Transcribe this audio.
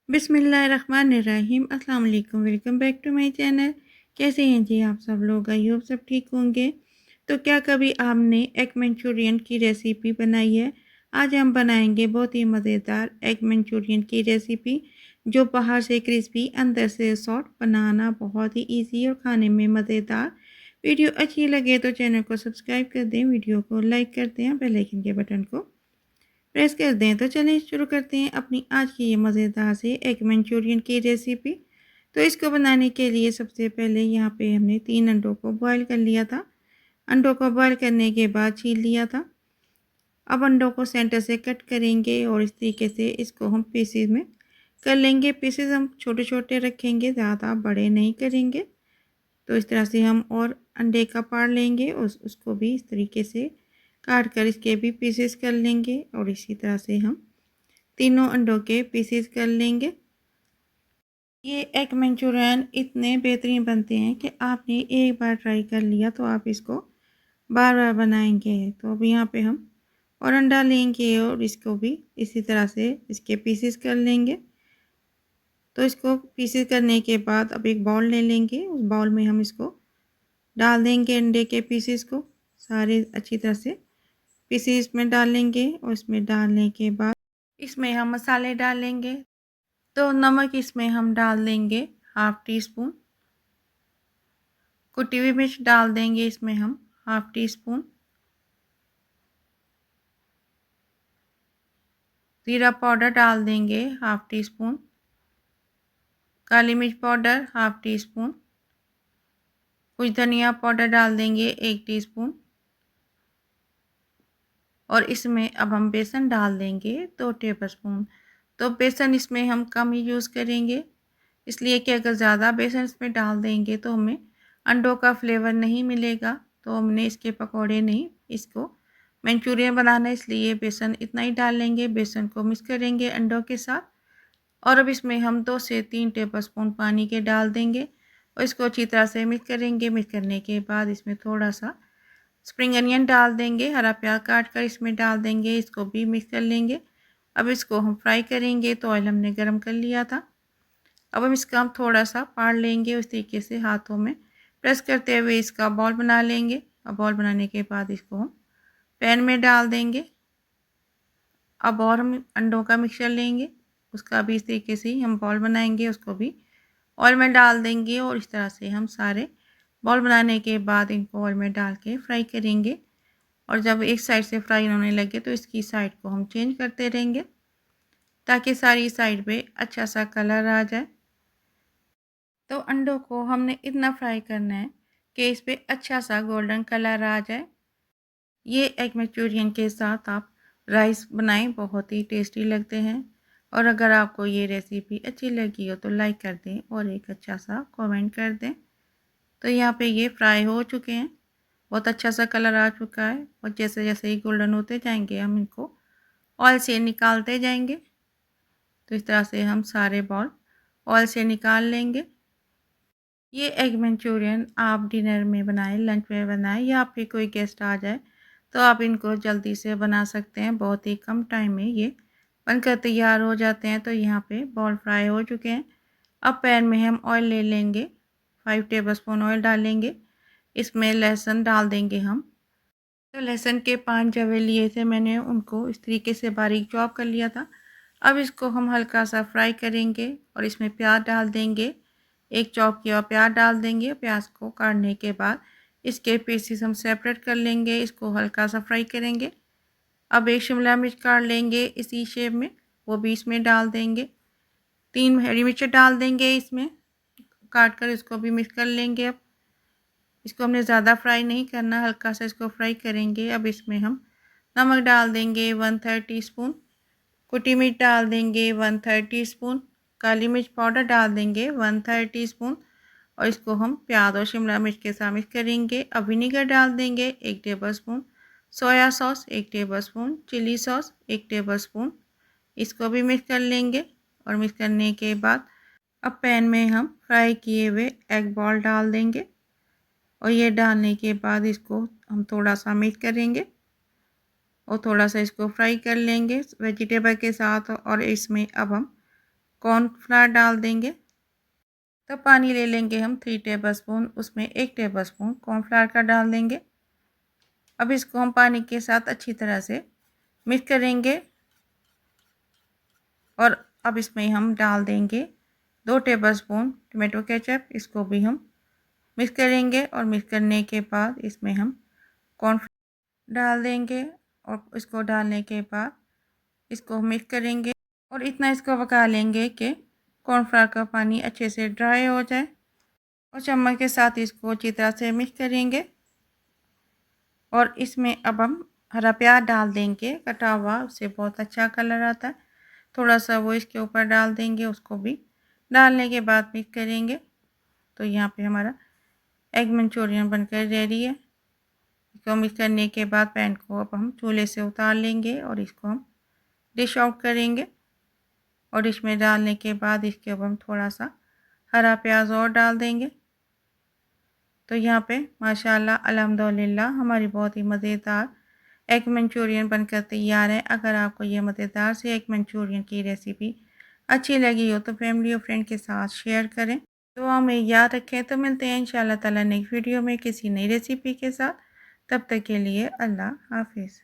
बिस्मिल्लाहिर्रहमानिर्रहीम। अस्सलाम वालेकुम। Welcome back to my channel. कैसे हैं जी आप सब लोग? आई होप सब ठीक होंगे। तो क्या कभी आपने एग मंचूरियन की रेसिपी बनाई है? आज हम बनाएंगे बहुत ही मज़ेदार एग मंचूरियन की रेसिपी, जो बाहर से क्रिस्पी अंदर से सॉफ्ट, बनाना बहुत ही ईजी और खाने में मज़ेदार। वीडियो अच्छी लगे तो चैनल को सब्सक्राइब कर दें, वीडियो को लाइक कर दें, बेल आइकन के बटन को प्रेस कर दें। तो चलिए शुरू करते हैं अपनी आज की ये मज़ेदार से एग मंचूरियन की रेसिपी। तो इसको बनाने के लिए सबसे पहले यहाँ पे हमने 3 अंडों को बॉईल कर लिया था। अंडों को बॉईल करने के बाद छील लिया था। अब अंडों को सेंटर से कट करेंगे और इस तरीके से इसको हम पीसेस में कर लेंगे। पीसेस हम छोटे छोटे रखेंगे, ज़्यादा बड़े नहीं करेंगे। तो इस तरह से हम और अंडे का पार्ट लेंगे और उसको भी इस तरीके से काट कर इसके भी पीसेस कर लेंगे और इसी तरह से हम तीनों अंडों के पीसेस कर लेंगे। ये एग मंचूरियन इतने बेहतरीन बनते हैं कि आपने एक बार ट्राई कर लिया तो आप इसको बार बार बनाएंगे। तो अब यहाँ पे हम और अंडा लेंगे और इसको भी इसी तरह से इसके पीसेस कर लेंगे। तो इसको पीसेस करने के बाद अब एक बाउल ले लेंगे, उस बाउल में हम इसको डाल देंगे अंडे के पीसेस को सारे अच्छी तरह से पीसेस में डालेंगे और इसमें डालने के बाद इसमें हम मसाले डालेंगे। तो नमक इसमें हम डाल देंगे हाफ़ टी स्पून, कुटी हुई मिर्च डाल देंगे इसमें हम हाफ़ टी स्पून, ज़ीरा पाउडर डाल देंगे हाफ़ टी स्पून, काली मिर्च पाउडर हाफ़ टी स्पून, कुछ धनिया पाउडर डाल देंगे 1 टीस्पून और इसमें अब हम बेसन डाल देंगे 2 टेबलस्पून। तो बेसन इसमें हम कम ही यूज़ करेंगे, इसलिए कि अगर ज़्यादा बेसन इसमें डाल देंगे तो हमें अंडों का फ्लेवर नहीं मिलेगा। तो हमने इसके पकौड़े नहीं, इसको मंचूरियन बनाना है, इसलिए बेसन इतना ही डाल लेंगे। बेसन को मिक्स करेंगे अंडों के साथ और अब इसमें हम 2 से 3 टेबलस्पून पानी के डाल देंगे और इसको अच्छी तरह से मिक्स करेंगे। मिक्स करने के बाद इसमें थोड़ा सा स्प्रिंग अनियन डाल देंगे, हरा प्याज काट कर इसमें डाल देंगे, इसको भी मिक्स कर लेंगे। अब इसको हम फ्राई करेंगे। तो ऑयल हमने गर्म कर लिया था। अब हम इसका हम थोड़ा सा पाड़ लेंगे, उस तरीके से हाथों में प्रेस करते हुए इसका बॉल बना लेंगे। अब बॉल बनाने के बाद इसको हम पैन में डाल देंगे। अब और हम अंडों का मिक्सचर लेंगे, उसका भी इस तरीके से ही हम बॉल बनाएंगे, उसको भी ऑयल में डाल देंगे और इस तरह से हम सारे बॉल बनाने के बाद इनको ऑयल में डाल के फ्राई करेंगे। और जब एक साइड से फ्राई होने लगे तो इसकी साइड को हम चेंज करते रहेंगे ताकि सारी साइड पे अच्छा सा कलर आ जाए। तो अंडों को हमने इतना फ्राई करना है कि इस पर अच्छा सा गोल्डन कलर आ जाए। ये एग मंचूरियन के साथ आप राइस बनाएं, बहुत ही टेस्टी लगते हैं। और अगर आपको ये रेसिपी अच्छी लगी हो तो लाइक कर दें और एक अच्छा सा कमेंट कर दें। तो यहाँ पे ये फ्राई हो चुके हैं, बहुत अच्छा सा कलर आ चुका है और जैसे जैसे ही गोल्डन होते जाएंगे हम इनको ऑयल से निकालते जाएंगे। तो इस तरह से हम सारे बॉल ऑयल से निकाल लेंगे। ये एग मंचूरियन आप डिनर में बनाएं, लंच में बनाएं या फिर कोई गेस्ट आ जाए तो आप इनको जल्दी से बना सकते हैं। बहुत ही कम टाइम में ये बनकर तैयार हो जाते हैं। तो यहाँ पे बॉल फ्राई हो चुके हैं। अब पैन में हम ऑयल ले लेंगे, 5 टेबलस्पून ऑयल डालेंगे। इसमें लहसुन डाल देंगे हम। तो लहसुन के 5 जवे लिए थे मैंने, उनको इस तरीके से बारीक चॉप कर लिया था। अब इसको हम हल्का सा फ्राई करेंगे और इसमें प्याज डाल देंगे, एक चॉप किया हुआ प्याज डाल देंगे। प्याज को काटने के बाद इसके पीसेस हम सेपरेट कर लेंगे, इसको हल्का सा फ्राई करेंगे। अब एक शिमला मिर्च काट लेंगे इसी शेप में, वो भी इसमें डाल देंगे। 3 हरी मिर्च डाल देंगे इसमें काट कर, इसको भी मिक्स कर लेंगे। अब इसको हमने ज़्यादा फ्राई नहीं करना, हल्का सा इसको फ्राई करेंगे। अब इसमें हम नमक डाल देंगे 1/3 टीस्पून, कुटी मिर्च डाल देंगे 1/3 टीस्पून, काली मिर्च पाउडर डाल देंगे 1/3 टीस्पून और इसको हम प्याज और शिमला मिर्च के साथ मिक्स करेंगे। अब विनीगर डाल देंगे 1 tablespoon, soya sauce 1 tablespoon, chilli sauce 1 tablespoon, इसको भी मिक्स कर लेंगे। और मिक्स करने के बाद अब पैन में हम फ्राई किए हुए एग बॉल डाल देंगे और ये डालने के बाद इसको हम थोड़ा सा मिक्स करेंगे और थोड़ा सा इसको फ्राई कर लेंगे वेजिटेबल के साथ। और इसमें अब हम कॉर्नफ्लावर डाल देंगे। तो पानी ले लेंगे हम 3 टेबलस्पून, उसमें 1 टेबलस्पून कॉर्नफ्लावर का डाल देंगे। अब इसको हम पानी के साथ अच्छी तरह से मिक्स करेंगे और अब इसमें हम डाल देंगे 2 टेबलस्पून टोमेटो केचप। इसको भी हम मिक्स करेंगे और मिक्स करने के बाद इसमें हम कॉर्नफ्लावर डाल देंगे और इसको डालने के बाद इसको मिक्स करेंगे और इतना इसको पका लेंगे कि कॉर्नफ्लावर का पानी अच्छे से ड्राई हो जाए और चम्मच के साथ इसको अच्छी तरह से मिक्स करेंगे। और इसमें अब हम हरा प्याज डाल देंगे कटा हुआ, उससे बहुत अच्छा कलर आता है। थोड़ा सा वो इसके ऊपर डाल देंगे, उसको भी डालने के बाद मिक्स करेंगे। तो यहाँ पे हमारा एग मंचूरियन बनकर रेडी है। इसको मिक्स करने के बाद पैन को अब हम चूल्हे से उतार लेंगे और इसको हम डिश आउट करेंगे। और इसमें डालने के बाद इसके ऊपर हम थोड़ा सा हरा प्याज और डाल देंगे। तो यहाँ पे माशाल्लाह अल्हम्दुलिल्लाह हमारी बहुत ही मज़ेदार एग मंचूरियन बनकर तैयार है। अगर आपको ये मज़ेदार से एग मंचूरियन की रेसिपी अच्छी लगी हो तो फैमिली और फ्रेंड के साथ शेयर करें। तो हमें याद रखें। तो मिलते हैं इंशाल्लाह ताला नेक्स्ट वीडियो में किसी नई रेसिपी के साथ। तब तक के लिए अल्लाह हाफिज़।